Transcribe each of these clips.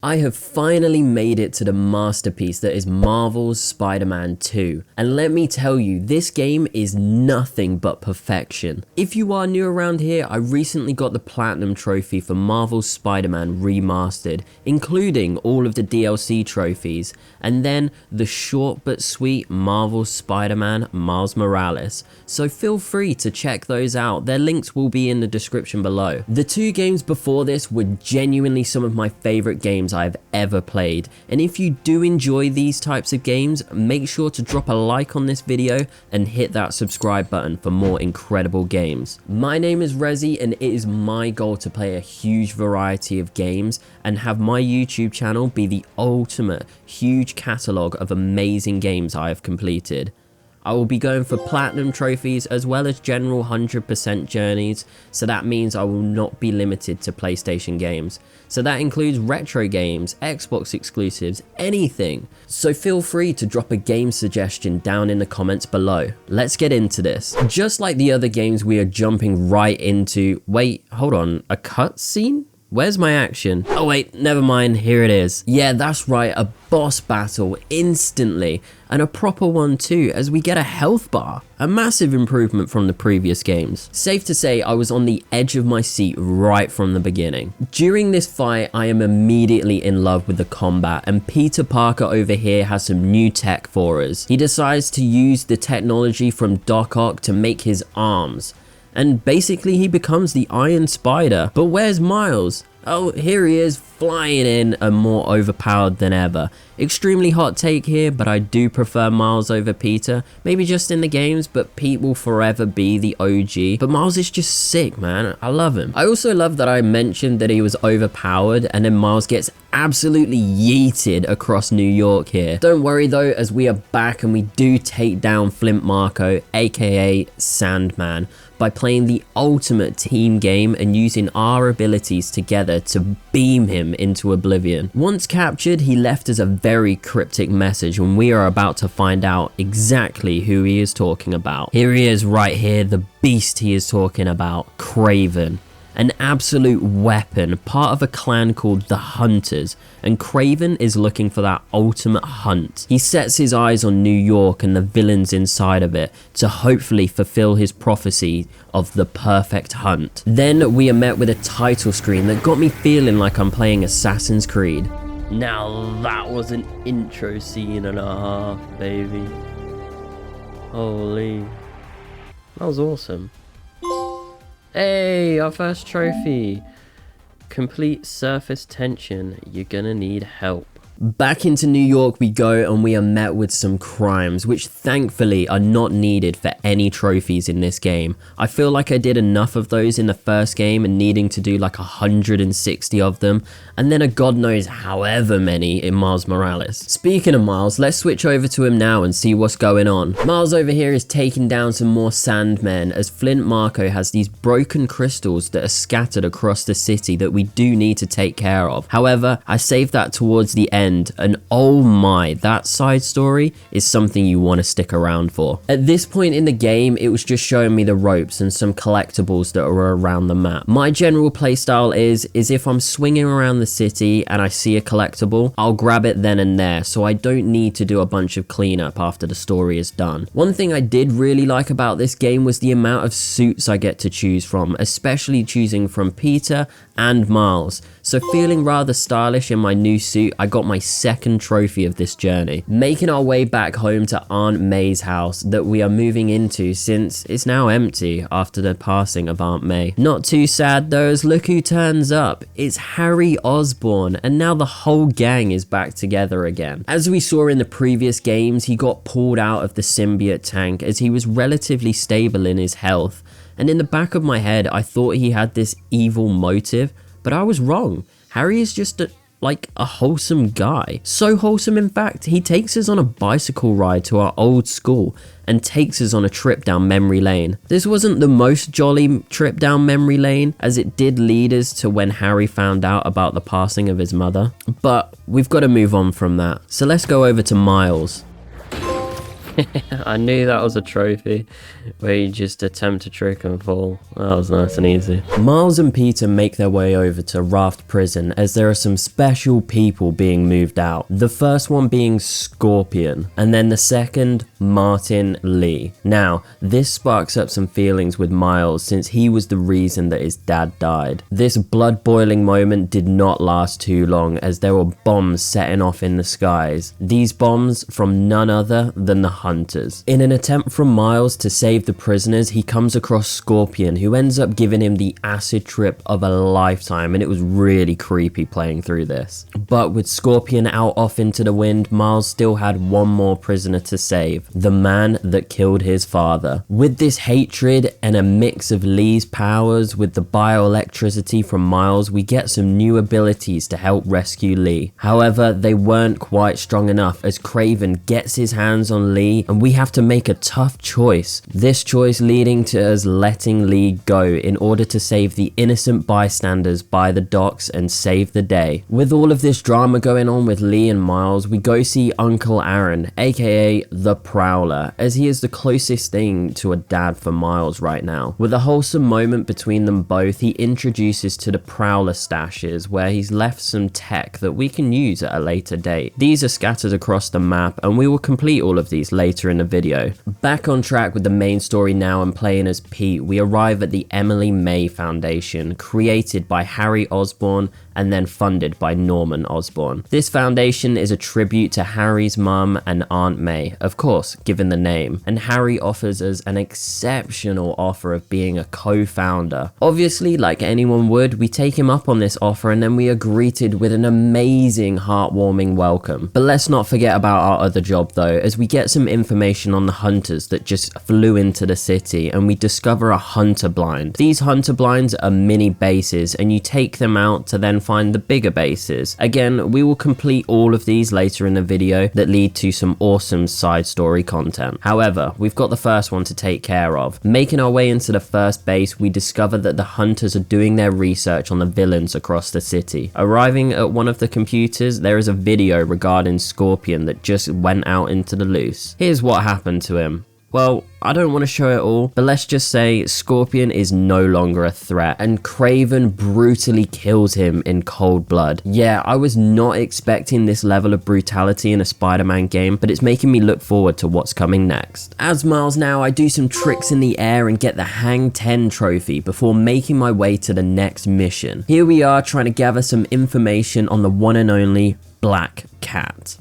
I have finally made it to the masterpiece that is Marvel's Spider-Man 2, and let me tell you, this game is nothing but perfection. If you are new around here, I recently got the Platinum trophy for Marvel's Spider-Man Remastered, including all of the DLC trophies, and then the short but sweet Marvel's Spider-Man Miles Morales, so feel free to check those out, their links will be in the description below. The two games before this were genuinely some of my favourite games I've ever played, and if you do enjoy these types of games, make sure to drop a like on this video and hit that subscribe button for more incredible games. My name is Rezi, and it is my goal to play a huge variety of games and have my YouTube channel be the ultimate huge catalogue of amazing games I have completed. I will be going for Platinum trophies as well as general 100% journeys, so that means I will not be limited to PlayStation games. So that includes retro games, Xbox exclusives, anything. So feel free to drop a game suggestion down in the comments below. Let's get into this. Just like the other games, we are jumping right into, wait, hold on, a cutscene? Where's my action? Oh wait, never mind, here it is. Yeah, that's right, a boss battle instantly, and a proper one too, as we get a health bar. A massive improvement from the previous games. Safe to say, I was on the edge of my seat right from the beginning. During this fight, I am immediately in love with the combat, and Peter Parker over here has some new tech for us. He decides to use the technology from Doc Ock to make his arms. And basically he becomes the Iron Spider. But where's Miles? Oh, here he is, flying in and more overpowered than ever. Extremely hot take here, but I do prefer Miles over Peter. Maybe just in the games, but Pete will forever be the OG. But Miles is just sick, man. I love him. I also love that I mentioned that he was overpowered, and then Miles gets absolutely yeeted across New York here. Don't worry though, as we are back and we do take down Flint Marko, aka Sandman, by playing the ultimate team game and using our abilities together to beam him into oblivion. Once captured, he left us a very cryptic message, and we are about to find out exactly who he is talking about. Here he is right here, the beast he is talking about, Kraven. An absolute weapon, part of a clan called the Hunters, and Kraven is looking for that ultimate hunt. He sets his eyes on New York and the villains inside of it to hopefully fulfill his prophecy of the perfect hunt. Then we are met with a title screen that got me feeling like I'm playing Assassin's Creed. Now that was an intro scene and a half, baby. Holy, that was awesome. Hey, our first trophy. Complete surface tension. You're gonna need help. Back into New York we go, and we are met with some crimes, which thankfully are not needed for any trophies in this game. I feel like I did enough of those in the first game and needing to do like 160 of them, and then a god knows however many in Miles Morales. Speaking of Miles, let's switch over to him now and see what's going on. Miles over here is taking down some more Sandmen, as Flint Marko has these broken crystals that are scattered across the city that we do need to take care of. However, I saved that towards the end, and oh my, that side story is something you want to stick around for. At this point in the game, it was just showing me the ropes and some collectibles that are around the map. My general playstyle is if I'm swinging around the city and I see a collectible, I'll grab it then and there, so I don't need to do a bunch of cleanup after the story is done. One thing I did really like about this game was the amount of suits I get to choose from, especially choosing from Peter and Miles. So feeling rather stylish in my new suit, I got my second trophy of this journey. Making our way back home to Aunt May's house that we are moving into, since it's now empty after the passing of Aunt May. Not too sad though, as look who turns up. It's Harry Osborn, and now the whole gang is back together again. As we saw in the previous games, he got pulled out of the symbiote tank as he was relatively stable in his health. And in the back of my head, I thought he had this evil motive, but I was wrong. Harry is just like a wholesome guy. So wholesome, in fact, he takes us on a bicycle ride to our old school and takes us on a trip down memory lane. This wasn't the most jolly trip down memory lane, as it did lead us to when Harry found out about the passing of his mother, but we've got to move on from that. So let's go over to Miles. I knew that was a trophy where you just attempt to trick and fall. That was nice and easy. Miles and Peter make their way over to Raft Prison as there are some special people being moved out. The first one being Scorpion, and then the second, Martin Lee. Now, this sparks up some feelings with Miles since he was the reason that his dad died. This blood-boiling moment did not last too long as there were bombs setting off in the skies. These bombs from none other than the Hunters. In an attempt from Miles to save the prisoners, he comes across Scorpion, who ends up giving him the acid trip of a lifetime, and it was really creepy playing through this. But with Scorpion out off into the wind, Miles still had one more prisoner to save, the man that killed his father. With this hatred and a mix of Lee's powers with the bioelectricity from Miles, we get some new abilities to help rescue Lee. However, they weren't quite strong enough as Kraven gets his hands on Lee and we have to make a tough choice. This choice leading to us letting Lee go in order to save the innocent bystanders by the docks and save the day. With all of this drama going on with Lee and Miles, we go see Uncle Aaron, aka the Prowler, as he is the closest thing to a dad for Miles right now. With a wholesome moment between them both, he introduces to the Prowler stashes where he's left some tech that we can use at a later date. These are scattered across the map and we will complete all of these later in the video. Back on track with the main story now and playing as Pete, we arrive at the Emily May Foundation, created by Harry Osborn and then funded by Norman Osborn. This foundation is a tribute to Harry's mum and Aunt May, of course, given the name, and Harry offers us an exceptional offer of being a co-founder. Obviously, like anyone would, we take him up on this offer and then we are greeted with an amazing, heartwarming welcome. But let's not forget about our other job though, as we get some information on the hunters that just flew into the city and we discover a hunter blind. These hunter blinds are mini bases and you take them out to then find the bigger bases. Again, we will complete all of these later in the video that lead to some awesome side story content. However, we've got the first one to take care of. Making our way into the first base, we discover that the hunters are doing their research on the villains across the city. Arriving at one of the computers, there is a video regarding Scorpion that just went out into the loose. Here's what happened to him. Well, I don't want to show it all, but let's just say Scorpion is no longer a threat and Kraven brutally kills him in cold blood. Yeah, I was not expecting this level of brutality in a Spider-Man game, but it's making me look forward to what's coming next. As Miles now, I do some tricks in the air and get the Hang 10 trophy before making my way to the next mission. Here we are trying to gather some information on the one and only Black Cat.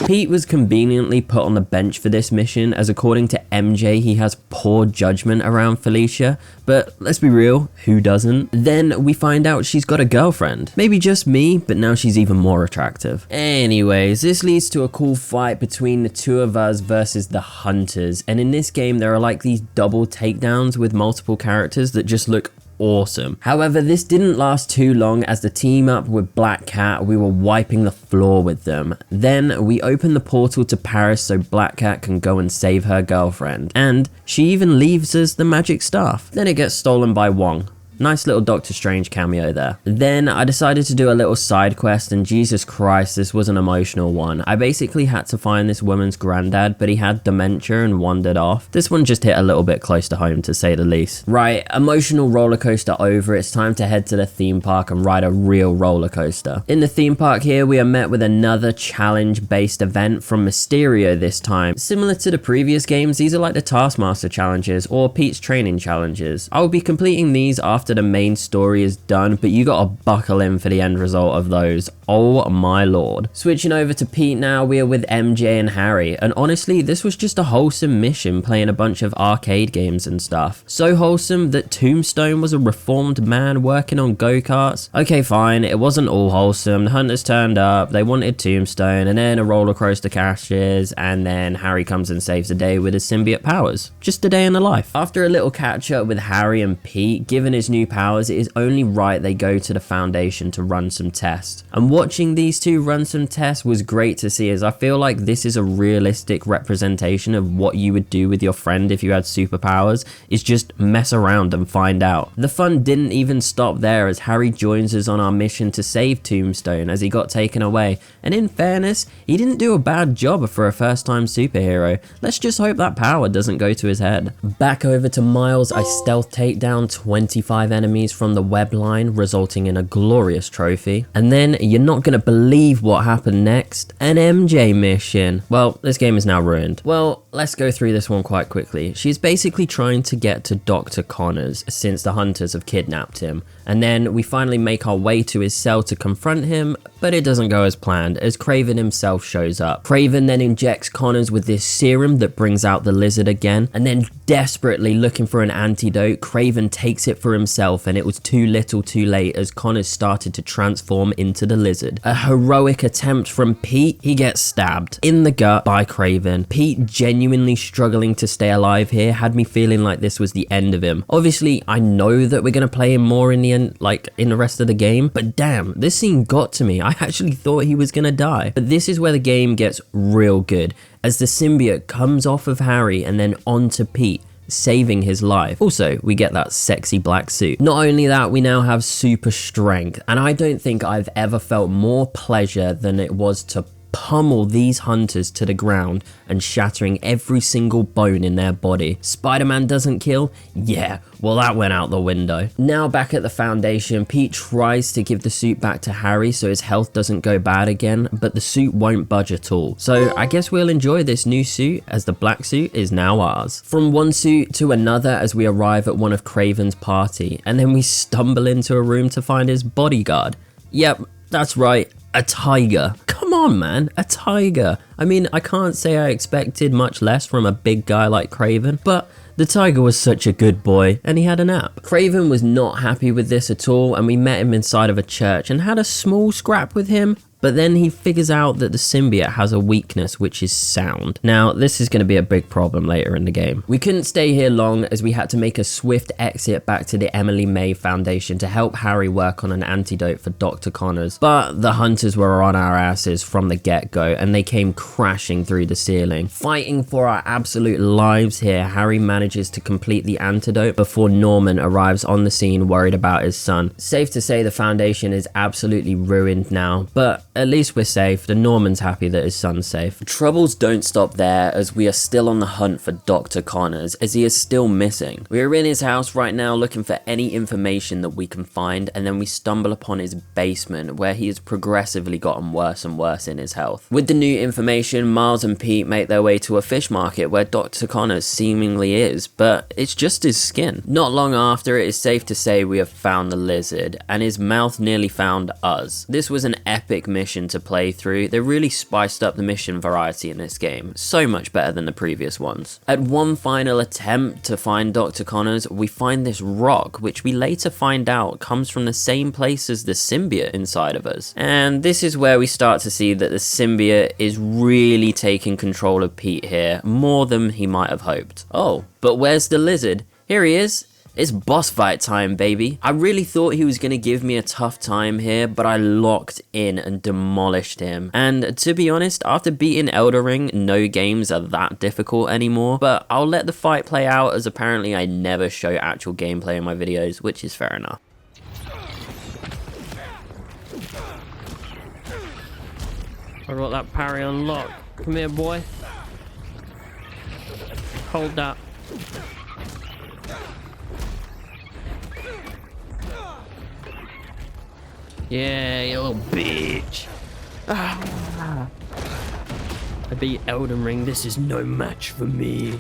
Pete was conveniently put on the bench for this mission as according to MJ he has poor judgment around Felicia, but let's be real, who doesn't? Then we find out she's got a girlfriend. Maybe just me, but now she's even more attractive. Anyways, this leads to a cool fight between the two of us versus the Hunters, and in this game there are like these double takedowns with multiple characters that just look awesome. However, this didn't last too long as the team up with Black Cat, we were wiping the floor with them. Then we open the portal to Paris so Black Cat can go and save her girlfriend. And she even leaves us the magic staff. Then it gets stolen by Wong. Nice little Doctor Strange cameo there. Then I decided to do a little side quest and Jesus Christ, this was an emotional one. I basically had to find this woman's granddad, but he had dementia and wandered off. This one just hit a little bit close to home to say the least. Right, emotional roller coaster over, it's time to head to the theme park and ride a real roller coaster. In the theme park here, we are met with another challenge-based event from Mysterio this time. Similar to the previous games, these are like the Taskmaster challenges or Pete's training challenges. I will be completing these after the main story is done, but you gotta buckle in for the end result of those. Oh my lord. Switching over to Pete now, we are with MJ and Harry, and honestly this was just a wholesome mission playing a bunch of arcade games and stuff. So wholesome that Tombstone was a reformed man working on go-karts. Okay fine, it wasn't all wholesome. The hunters turned up, they wanted Tombstone, and then a roller coaster crashes, and then Harry comes and saves the day with his symbiote powers. Just a day in the life. After a little catch up with Harry and Pete, given his new powers, it is only right they go to the Foundation to run some tests. And watching these two run some tests was great to see, as I feel like this is a realistic representation of what you would do with your friend if you had superpowers, is just mess around and find out. The fun didn't even stop there, as Harry joins us on our mission to save Tombstone as he got taken away, and in fairness, he didn't do a bad job for a first time superhero. Let's just hope that power doesn't go to his head. Back over to Miles, I stealth take down 25 enemies from the web line, resulting in a glorious trophy. And then you're not gonna believe what happened next. An MJ mission. Well, this game is now ruined. Well, let's go through this one quite quickly. She's basically trying to get to Dr. Connors since the hunters have kidnapped him. And then we finally make our way to his cell to confront him, but it doesn't go as planned, as Kraven himself shows up. Kraven then injects Connors with this serum that brings out the lizard again, and then desperately looking for an antidote, Kraven takes it for himself, and it was too little too late as Connors started to transform into the lizard. A heroic attempt from Pete, he gets stabbed in the gut by Kraven. Pete genuinely struggling to stay alive here had me feeling like this was the end of him. Obviously, I know that we're going to play him more in the end, like in the rest of the game, but damn, this scene got to me. I actually thought he was going to die. But this is where the game gets real good, as the symbiote comes off of Harry and then onto Pete, saving his life. Also, we get that sexy black suit. Not only that, we now have super strength, and I don't think I've ever felt more pleasure than it was to pummel these hunters to the ground and shattering every single bone in their body. Spider-Man doesn't kill? Yeah, well that went out the window. Now back at the Foundation, Pete tries to give the suit back to Harry so his health doesn't go bad again, but the suit won't budge at all. So I guess we'll enjoy this new suit, as the black suit is now ours. From one suit to another as we arrive at one of Kraven's party, and then we stumble into a room to find his bodyguard. Yep, that's right. A tiger. Come on, man, a tiger. I mean, I can't say I expected much less from a big guy like Kraven, but the tiger was such a good boy, and he had a nap. Kraven was not happy with this at all, and we met him inside of a church and had a small scrap with him. But then he figures out that the symbiote has a weakness, which is sound. Now, this is going to be a big problem later in the game. We couldn't stay here long, as we had to make a swift exit back to the Emily May Foundation to help Harry work on an antidote for Dr. Connors. But the hunters were on our asses from the get-go, and they came crashing through the ceiling. Fighting for our absolute lives here, Harry manages to complete the antidote before Norman arrives on the scene worried about his son. Safe to say the Foundation is absolutely ruined now, but at least we're safe. The Norman's happy that his son's safe. Troubles don't stop there, as we are still on the hunt for Dr. Connors, as he is still missing. We are in his house right now looking for any information that we can find, and then we stumble upon his basement, where he has progressively gotten worse and worse in his health. With the new information, Miles and Pete make their way to a fish market where Dr. Connors seemingly is, but it's just his skin. Not long after, it is safe to say we have found the lizard, and his mouth nearly found us. This was an epic mission to play through. They really spiced up the mission variety in this game, so much better than the previous ones. At one final attempt to find Dr. Connors, we find this rock, which we later find out comes from the same place as the symbiote inside of us. And this is where we start to see that the symbiote is really taking control of Pete here, more than he might have hoped. Oh, but where's the lizard? Here he is. It's boss fight time, baby. I really thought he was going to give me a tough time here, but I locked in and demolished him. And to be honest, after beating Elden Ring, no games are that difficult anymore, but I'll let the fight play out, as apparently I never show actual gameplay in my videos, which is fair enough. I got that parry unlocked. Come here, boy. Hold that. Yeah, you little bitch. Ah. I beat Elden Ring. This is no match for me.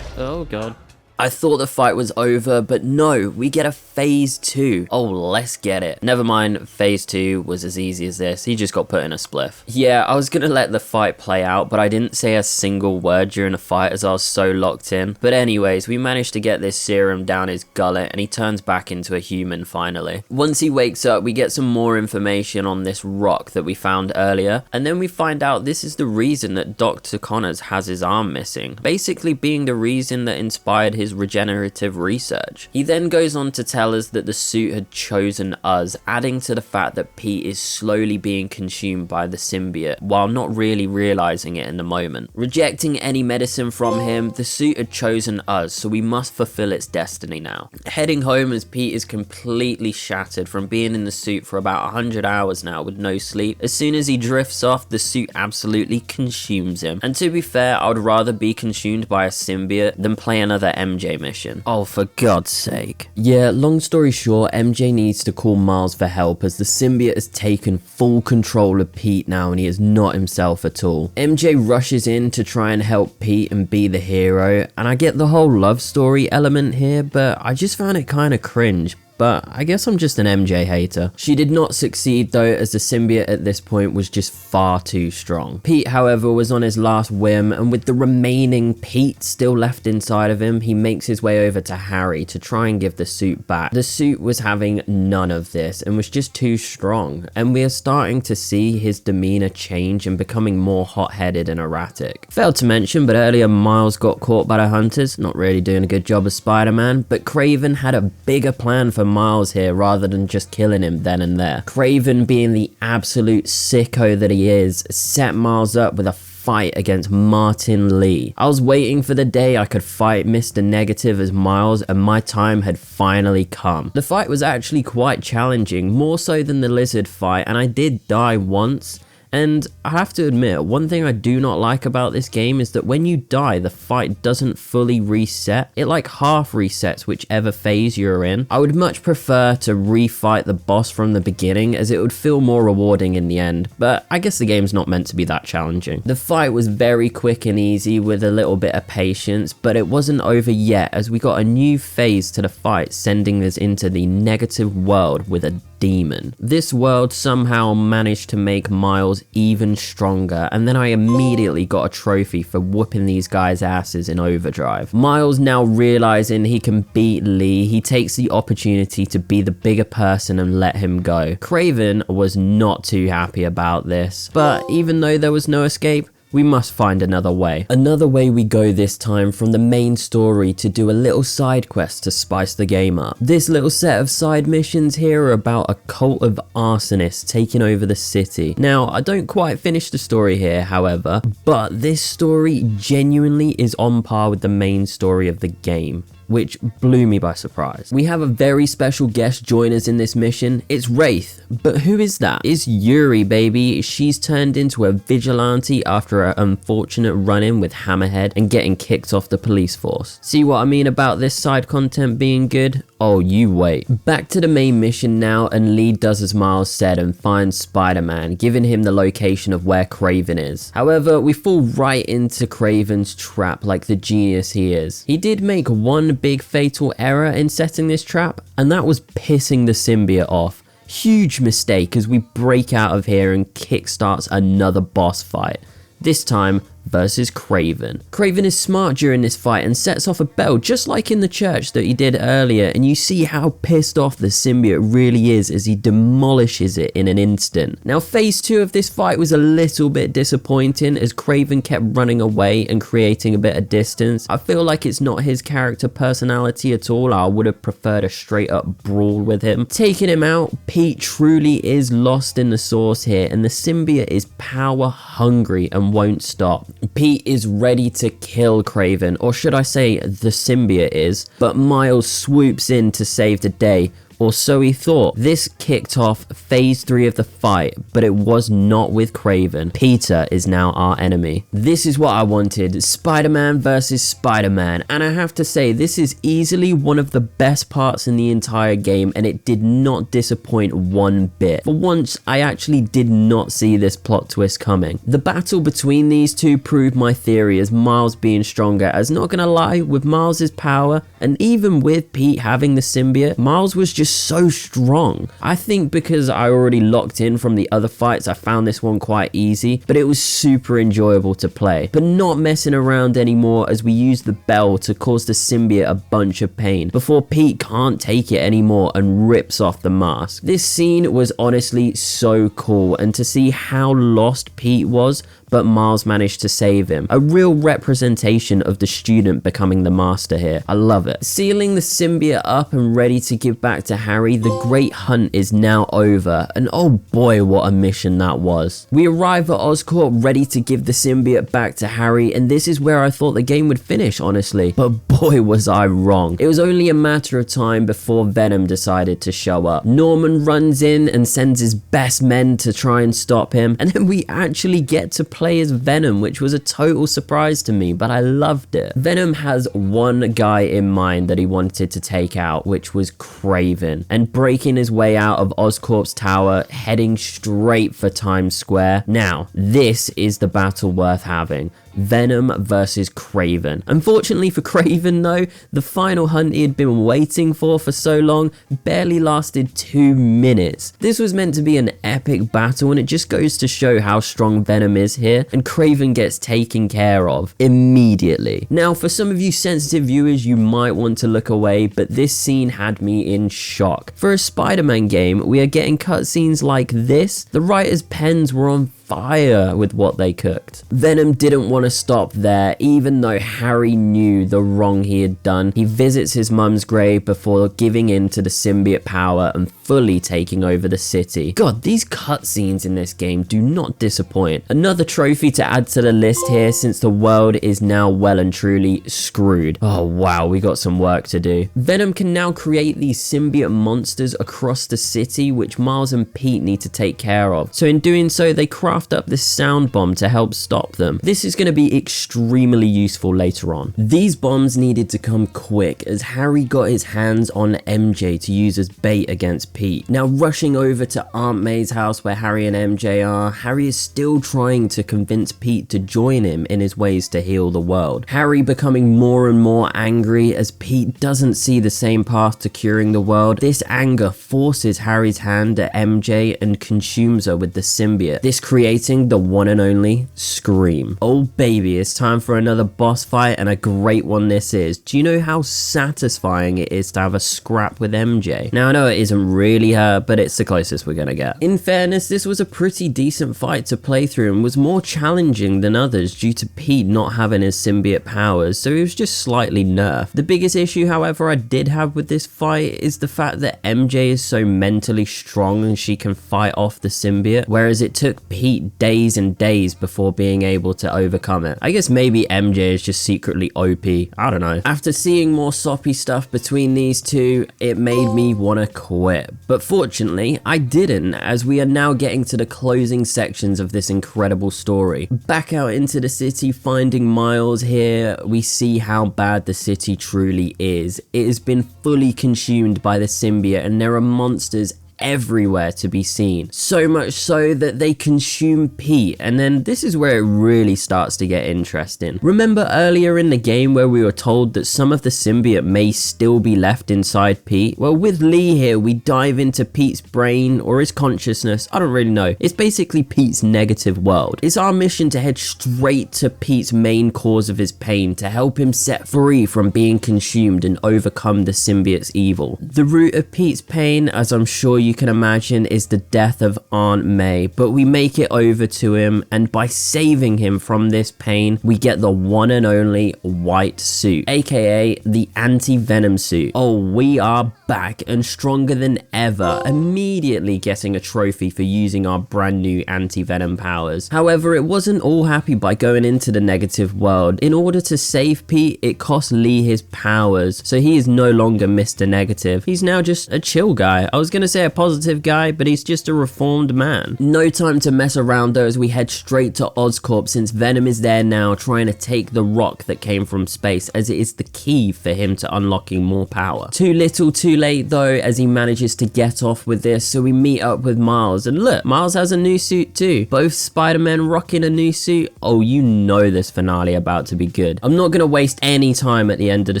Oh, God. I thought the fight was over, but no, we get a phase 2. Oh, let's get it. Never mind, phase 2 was as easy as this. He just got put in a spliff. Yeah, I was gonna let the fight play out, but I didn't say a single word during the fight as I was so locked in. But anyways, we managed to get this serum down his gullet, and he turns back into a human finally. Once he wakes up, we get some more information on this rock that we found earlier, and then we find out this is the reason that Dr. Connors has his arm missing, basically being the reason that inspired his his regenerative research. He then goes on to tell us that the suit had chosen us, adding to the fact that Pete is slowly being consumed by the symbiote while not really realizing it in the moment. Rejecting any medicine from him, the suit had chosen us, so we must fulfill its destiny now. Heading home as Pete is completely shattered from being in the suit for about 100 hours now with no sleep. As soon as he drifts off, the suit absolutely consumes him. And to be fair, I would rather be consumed by a symbiote than play another MJ mission. Oh, for God's sake. Yeah, long story short, MJ needs to call Miles for help as the symbiote has taken full control of Pete now and he is not himself at all. MJ rushes in to try and help Pete and be the hero, and I get the whole love story element here, but I just found it kind of cringe. But I guess I'm just an MJ hater. She did not succeed though, as the symbiote at this point was just far too strong. Pete, however, was on his last whim, and with the remaining Pete still left inside of him, he makes his way over to Harry to try and give the suit back. The suit was having none of this and was just too strong, and we are starting to see his demeanor change and becoming more hot-headed and erratic. Failed to mention, but earlier Miles got caught by the hunters, not really doing a good job as Spider-Man, but Kraven had a bigger plan for Miles here rather than just killing him then and there. Kraven, being the absolute sicko that he is, set Miles up with a fight against Martin Lee. I was waiting for the day I could fight Mr. Negative as Miles, and my time had finally come. The fight was actually quite challenging, more so than the lizard fight, and I did die once. And I have to admit, one thing I do not like about this game is that when you die, the fight doesn't fully reset. It like half resets whichever phase you're in. I would much prefer to refight the boss from the beginning, as it would feel more rewarding in the end, but I guess the game's not meant to be that challenging. The fight was very quick and easy with a little bit of patience, but it wasn't over yet, as we got a new phase to the fight, sending us into the negative world with a demon. This world somehow managed to make Miles even stronger, and then I immediately got a trophy for whooping these guys' asses in overdrive. Miles, now realizing he can beat Lee, he takes the opportunity to be the bigger person and let him go. Kraven was not too happy about this, but even though there was no escape, we must find another way. Another way we go this time from the main story to do a little side quest to spice the game up. This little set of side missions here are about a cult of arsonists taking over the city. Now, I don't quite finish the story here, however, but this story genuinely is on par with the main story of the game, which blew me by surprise. We have a very special guest join us in this mission. It's Wraith, but who is that? It's Yuri, baby. She's turned into a vigilante after her unfortunate run-in with Hammerhead and getting kicked off the police force. See what I mean about this side content being good? Oh, you wait. Back to the main mission now, and Lee does as Miles said and finds Spider-Man, giving him the location of where Kraven is. However, we fall right into Kraven's trap like the genius he is. He did make one big fatal error in setting this trap, and that was pissing the symbiote off. Huge mistake as we break out of here and kickstarts another boss fight. This time versus Kraven. Kraven is smart during this fight and sets off a bell just like in the church that he did earlier, and you see how pissed off the symbiote really is as he demolishes it in an instant. Now phase 2 of this fight was a little bit disappointing as Kraven kept running away and creating a bit of distance. I feel like it's not his character personality at all. I would have preferred a straight up brawl with him. Taking him out, Pete truly is lost in the sauce here, and the symbiote is power hungry and won't stop. Pete is ready to kill Kraven, or should I say the symbiote is, but Miles swoops in to save the day, or so he thought. This kicked off phase 3 of the fight, but it was not with Kraven. Peter is now our enemy. This is what I wanted, Spider-Man versus Spider-Man, and I have to say this is easily one of the best parts in the entire game, and it did not disappoint one bit. For once, I actually did not see this plot twist coming. The battle between these two proved my theory as Miles being stronger, as not gonna lie, with Miles's power, and even with Pete having the symbiote, Miles was just just so strong. I think because I already locked in from the other fights, I found this one quite easy, but it was super enjoyable to play. But not messing around anymore, as we use the bell to cause the symbiote a bunch of pain before Pete can't take it anymore and rips off the mask. This scene was honestly so cool, and to see how lost Pete was, but Miles managed to save him. A real representation of the student becoming the master here. I love it. Sealing the symbiote up and ready to give back to Harry, the great hunt is now over, and oh boy, what a mission that was. We arrive at Oscorp ready to give the symbiote back to Harry, and this is where I thought the game would finish, honestly, but boy was I wrong. It was only a matter of time before Venom decided to show up. Norman runs in and sends his best men to try and stop him, and then we actually get to play as Venom, which was a total surprise to me, but I loved it. Venom has one guy in mind that he wanted to take out, which was Kraven, and breaking his way out of Oscorp's tower, heading straight for Times Square. Now, this is the battle worth having. Venom versus Kraven. Unfortunately for Kraven though, the final hunt he had been waiting for so long barely lasted 2 minutes. This was meant to be an epic battle, and it just goes to show how strong Venom is here, and Kraven gets taken care of immediately. Now, for some of you sensitive viewers, you might want to look away, but this scene had me in shock. For a Spider-Man game, we are getting cutscenes like this. The writers' pens were on fire with what they cooked. Venom didn't want to stop there, even though Harry knew the wrong he had done. He visits his mum's grave before giving in to the symbiote power and fully taking over the city. God, these cutscenes in this game do not disappoint. Another trophy to add to the list here, since the world is now well and truly screwed. Oh wow, we got some work to do. Venom can now create these symbiote monsters across the city, which Miles and Pete need to take care of. So in doing so, they craft up this sound bomb to help stop them. This is going to be extremely useful later on. These bombs needed to come quick, as Harry got his hands on MJ to use as bait against Pete. Now, rushing over to Aunt May's house where Harry and MJ are, Harry is still trying to convince Pete to join him in his ways to heal the world. Harry becoming more and more angry as Pete doesn't see the same path to curing the world. This anger forces Harry's hand at MJ and consumes her with the symbiote. This creating the one and only Scream. Oh baby, it's time for another boss fight, and a great one this is. Do you know how satisfying it is to have a scrap with MJ? Now I know it isn't really her, but it's the closest we're gonna get. In fairness, this was a pretty decent fight to play through and was more challenging than others due to Pete not having his symbiote powers, so he was just slightly nerfed. The biggest issue, however, I did have with this fight is the fact that MJ is so mentally strong and she can fight off the symbiote, whereas it took Pete days and days before being able to overcome it. I guess maybe MJ is just secretly OP. I don't know. After seeing more soppy stuff between these two, it made me want to quit. But fortunately, I didn't, as we are now getting to the closing sections of this incredible story. Back out into the city, finding Miles here, we see how bad the city truly is. It has been fully consumed by the symbiote, and there are monsters everywhere to be seen. So much so that they consume Pete, and then this is where it really starts to get interesting. Remember earlier in the game where we were told that some of the symbiote may still be left inside Pete? Well, with Lee here, we dive into Pete's brain or his consciousness, I don't really know. It's basically Pete's negative world. It's our mission to head straight to Pete's main cause of his pain to help him set free from being consumed and overcome the symbiote's evil. The root of Pete's pain, as I'm sure you can imagine, is the death of Aunt May, but we make it over to him, and by saving him from this pain, we get the one and only white suit, aka the anti-venom suit. Oh, we are back and stronger than ever, immediately getting a trophy for using our brand new anti-venom powers. However, it wasn't all happy by going into the negative world. In order to save Pete, it cost Lee his powers, so he is no longer Mr. Negative. He's now just a chill guy. I was gonna say a positive guy, but he's just a reformed man. No time to mess around though, as we head straight to Oscorp, since Venom is there now trying to take the rock that came from space, as it is the key for him to unlocking more power. Too little too late though, as he manages to get off with this, so we meet up with Miles, and look, Miles has a new suit too. Both Spider-Men rocking a new suit. Oh, you know this finale about to be good. I'm not gonna waste any time at the end of the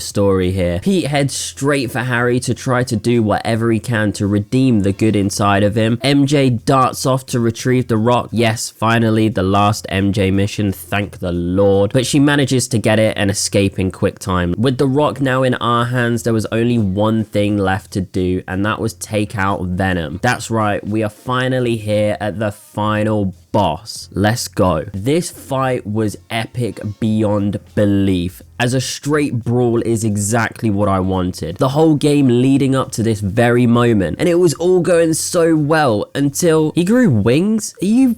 story here. Pete heads straight for Harry to try to do whatever he can to redeem the good inside of him. MJ darts off to retrieve the rock. Yes, finally the last MJ mission, thank the Lord. But she manages to get it and escape in quick time. With the rock now in our hands, there was only one thing left to do, and that was take out Venom. That's right, we are finally here at the final boss. Let's go. This fight was epic beyond belief, as a straight brawl is exactly what I wanted. The whole game leading up to this very moment, and it was all going so well until he grew wings. Are you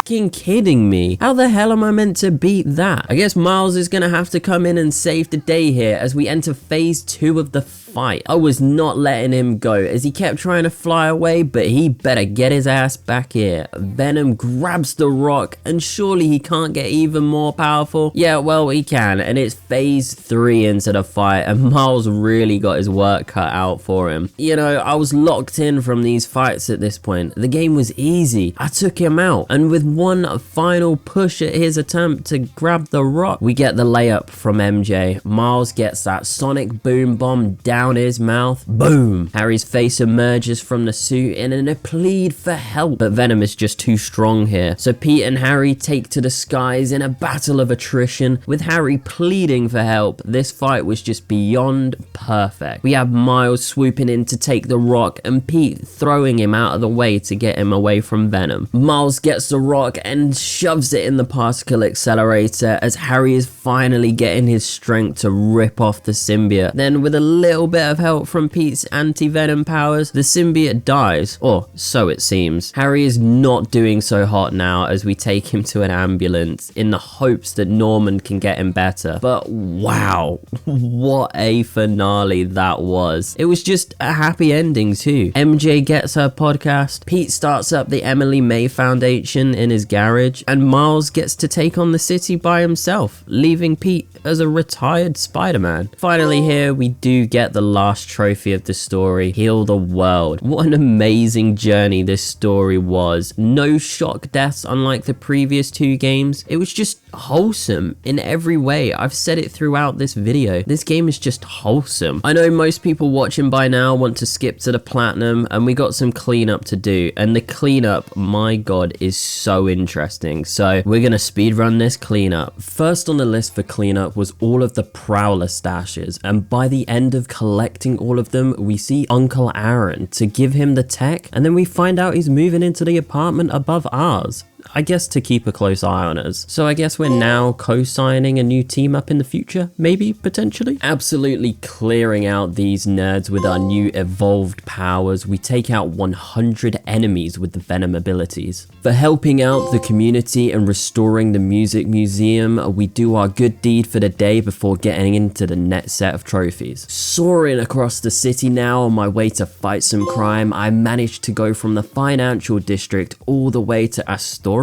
kidding me? How the hell am I meant to beat that? I guess Miles is gonna have to come in and save the day here as we enter phase 2 of the fight. I was not letting him go, as he kept trying to fly away, but he better get his ass back here. Venom grabs the rock, and surely he can't get even more powerful. Yeah, well, he can, and it's phase 3 into the fight, and Miles really got his work cut out for him. You know, I was locked in from these fights at this point. The game was easy. I took him out, and with one final push at his attempt to grab the rock, we get the layup from MJ. Miles gets that sonic boom bomb down his mouth. Boom! Harry's face emerges from the suit in a plead for help, but Venom is just too strong here. So Pete and Harry take to the skies in a battle of attrition, with Harry pleading for help. This fight was just beyond perfect. We have Miles swooping in to take the rock, and Pete throwing him out of the way to get him away from Venom. Miles gets the rock and shoves it in the particle accelerator, as Harry is finally getting his strength to rip off the symbiote. Then, with a little bit of help from Pete's anti-venom powers, the symbiote dies, or so it seems. Harry is not doing so hot now, as we take him to an ambulance in the hopes that Norman can get him better. But wow, what a finale that was. It was just a happy ending too. MJ gets her podcast, Pete starts up the Emily May Foundation in his garage, and Miles gets to take on the city by himself, leaving Pete as a retired Spider-Man. Finally here, we do get the last trophy of the story, Heal the World. What an amazing journey this story was. No shock deaths unlike the previous 2 games. It was just wholesome in every way. I've said it throughout this video. This game is just wholesome. I know most people watching by now want to skip to the platinum, and we got some cleanup to do, and the cleanup, my god, is so interesting. So we're gonna speedrun this cleanup. First on the list for cleanup was all of the Prowler stashes, and by the end of collecting all of them, we see Uncle Aaron to give him the tech, and then we find out he's moving into the apartment above ours. I guess to keep a close eye on us. So I guess we're now co-signing a new team up in the future, maybe, potentially? Absolutely clearing out these nerds with our new evolved powers. We take out 100 enemies with the Venom abilities. For helping out the community and restoring the music museum, we do our good deed for the day before getting into the next set of trophies. Soaring across the city now on my way to fight some crime, I managed to go from the financial district all the way to Astoria,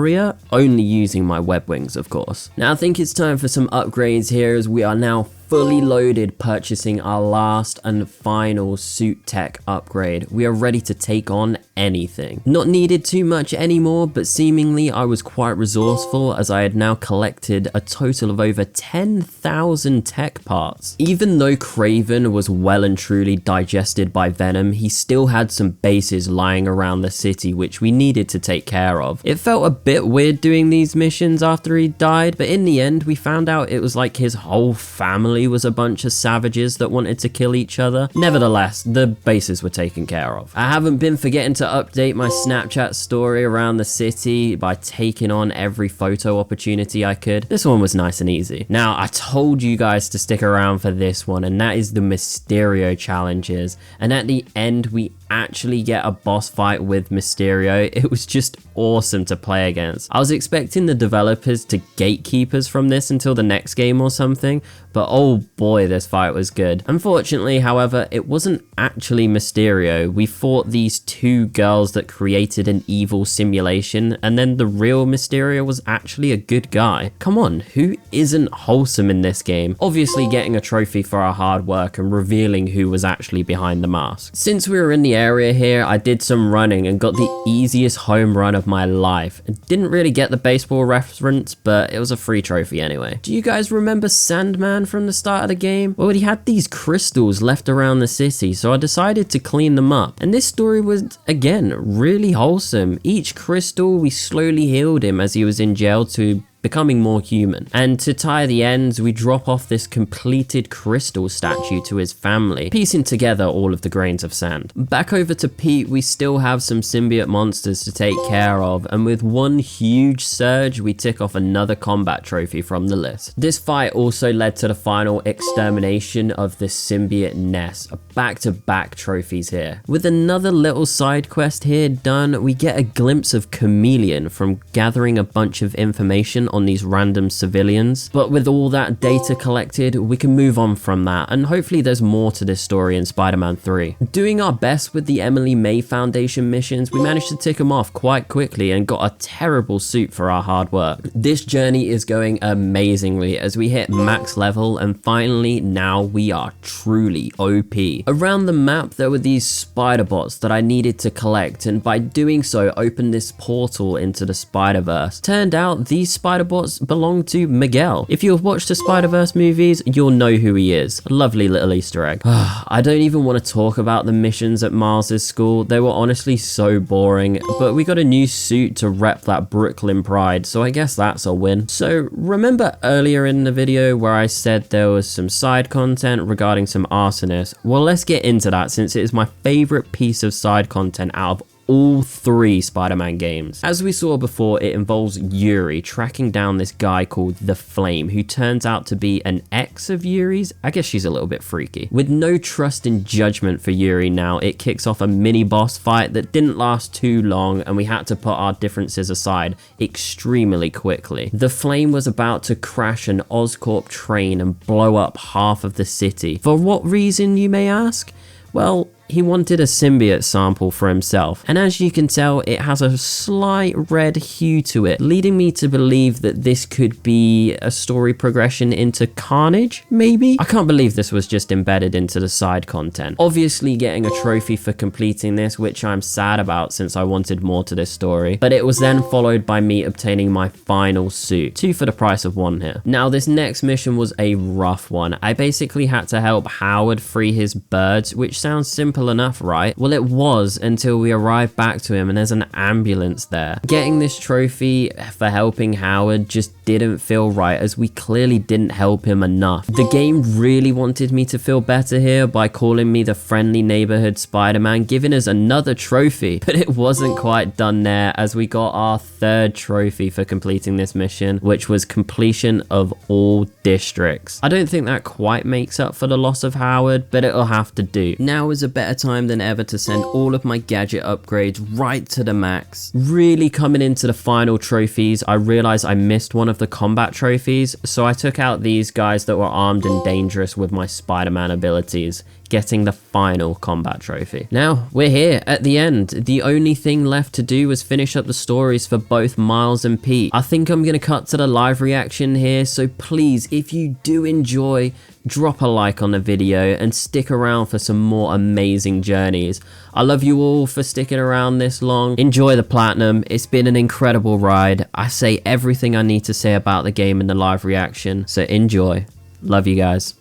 only using my web wings, of course. Now I think it's time for some upgrades here, as we are now fully loaded, purchasing our last and final suit tech upgrade. We are ready to take on anything. Not needed too much anymore, but seemingly I was quite resourceful, as I had now collected a total of over 10,000 tech parts. Even though Craven was well and truly digested by Venom, he still had some bases lying around the city which we needed to take care of. It felt a bit weird doing these missions after he died, but in the end we found out it was like his whole family was a bunch of savages that wanted to kill each other. Nevertheless, the bases were taken care of. I haven't been forgetting to update my Snapchat story around the city by taking on every photo opportunity I could. This one was nice and easy. Now, I told you guys to stick around for this one, and that is the Mysterio challenges. And at the end, we actually get a boss fight with Mysterio, it was just awesome to play against. I was expecting the developers to gatekeepers from this until the next game or something, but oh boy, this fight was good. Unfortunately, however, it wasn't actually Mysterio. We fought these two girls that created an evil simulation, and then the real Mysterio was actually a good guy. Come on, who isn't wholesome in this game? Obviously getting a trophy for our hard work and revealing who was actually behind the mask. Since we were in the area here, I did some running and got the easiest home run of my life. Didn't really get the baseball reference, but it was a free trophy anyway. Do you guys remember Sandman from the start of the game? Well, he had these crystals left around the city, so I decided to clean them up. And this story was, again, really wholesome. Each crystal, we slowly healed him as he was in jail to becoming more human. And to tie the ends, we drop off this completed crystal statue to his family, piecing together all of the grains of sand. Back over to Pete, we still have some symbiote monsters to take care of, and with one huge surge, we tick off another combat trophy from the list. This fight also led to the final extermination of the symbiote nest, back-to-back trophies here. With another little side quest here done, we get a glimpse of Chameleon from gathering a bunch of information on these random civilians, but with all that data collected, we can move on from that, and hopefully there's more to this story in Spider-Man 3. Doing our best with the Emily May Foundation missions, we managed to tick them off quite quickly and got a terrible suit for our hard work. This journey is going amazingly as we hit max level, and finally now we are truly OP. Around the map there were these spider bots that I needed to collect, and by doing so opened this portal into the Spider-Verse. Turned out these spider bots belong to Miguel. If you've watched the Spider-Verse movies, you'll know who he is. A lovely little Easter egg. I don't even want to talk about the missions at Miles's school. They were honestly so boring, but we got a new suit to rep that Brooklyn pride, so I guess that's a win. So remember earlier in the video where I said there was some side content regarding some arsonists? Well, let's get into that since it is my favorite piece of side content out of all three Spider-Man games. As we saw before, it involves Yuri tracking down this guy called The Flame, who turns out to be an ex of Yuri's. I guess she's a little bit freaky. With no trust in judgment for Yuri now, it kicks off a mini boss fight that didn't last too long, and we had to put our differences aside extremely quickly. The Flame was about to crash an Oscorp train and blow up half of the city. For what reason, you may ask? Well, he wanted a symbiote sample for himself, and as you can tell, it has a slight red hue to it, leading me to believe that this could be a story progression into Carnage, maybe? I can't believe this was just embedded into the side content. Obviously getting a trophy for completing this, which I'm sad about since I wanted more to this story, but it was then followed by me obtaining my final suit, 2 for the price of 1 here. Now this next mission was a rough one. I basically had to help Howard free his birds, which sounds simple enough, right? Well, it was until we arrived back to him and there's an ambulance there. Getting this trophy for helping Howard just didn't feel right, as we clearly didn't help him enough. The game really wanted me to feel better here by calling me the friendly neighborhood Spider-Man, giving us another trophy, but it wasn't quite done there, as we got our 3rd trophy for completing this mission, which was completion of all districts. I don't think that quite makes up for the loss of Howard, but it'll have to do. Now is a better time than ever to send all of my gadget upgrades right to the max. Really coming into the final trophies, I realized I missed one of the combat trophies, so I took out these guys that were armed and dangerous with my Spider-Man abilities, getting the final combat trophy. Now, we're here at the end. The only thing left to do was finish up the stories for both Miles and Pete. I think I'm gonna cut to the live reaction here, so please, if you do enjoy, drop a like on the video and stick around for some more amazing journeys. I love you all for sticking around this long. Enjoy the platinum. It's been an incredible ride. I say everything I need to say about the game in the live reaction, so enjoy. Love you guys.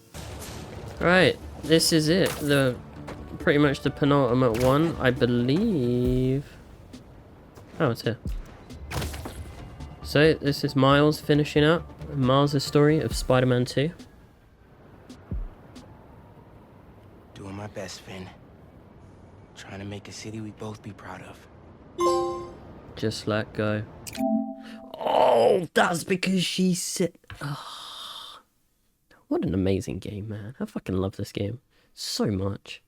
Right. This is it, pretty much the penultimate one, I believe. Oh, it's here. So this is Miles finishing up Miles' story of Spider-Man 2. Doing my best, Finn. Trying to make a city we both be proud of. Just let go. Oh, that's because she said... Oh. What an amazing game, man. I fucking love this game so much.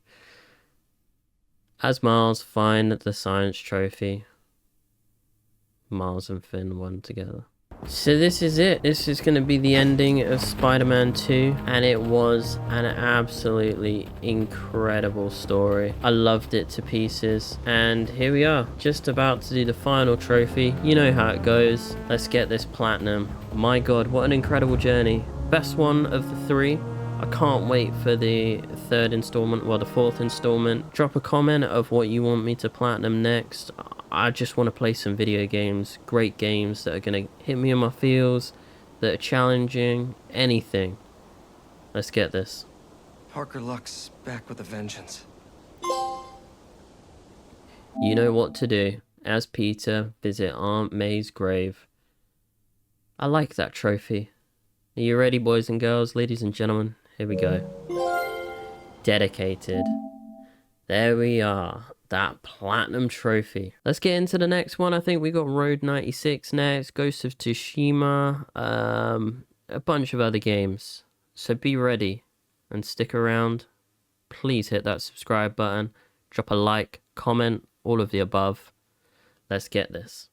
As Miles find the science trophy, Miles and Finn won together. So this is it. This is going to be the ending of Spider-Man 2, and it was an absolutely incredible story. I loved it to pieces, and here we are, just about to do the final trophy. You know how it goes. Let's get this platinum. My god, what an incredible journey. Best one of the 3. I can't wait for the 3rd installment, well, the 4th installment. Drop a comment of what you want me to platinum next. I just want to play some video games, great games that are going to hit me in my feels, that are challenging, anything. Let's get this. Parker Luck's back with a vengeance. You know what to do. As Peter, visit Aunt May's grave. I like that trophy. Are you ready, boys and girls, ladies and gentlemen? Here we go. Dedicated. There we are. That platinum trophy. Let's get into the next one. I think we got Road 96 next. Ghost of Tsushima. A bunch of other games. So be ready and stick around. Please hit that subscribe button. Drop a like, comment, all of the above. Let's get this.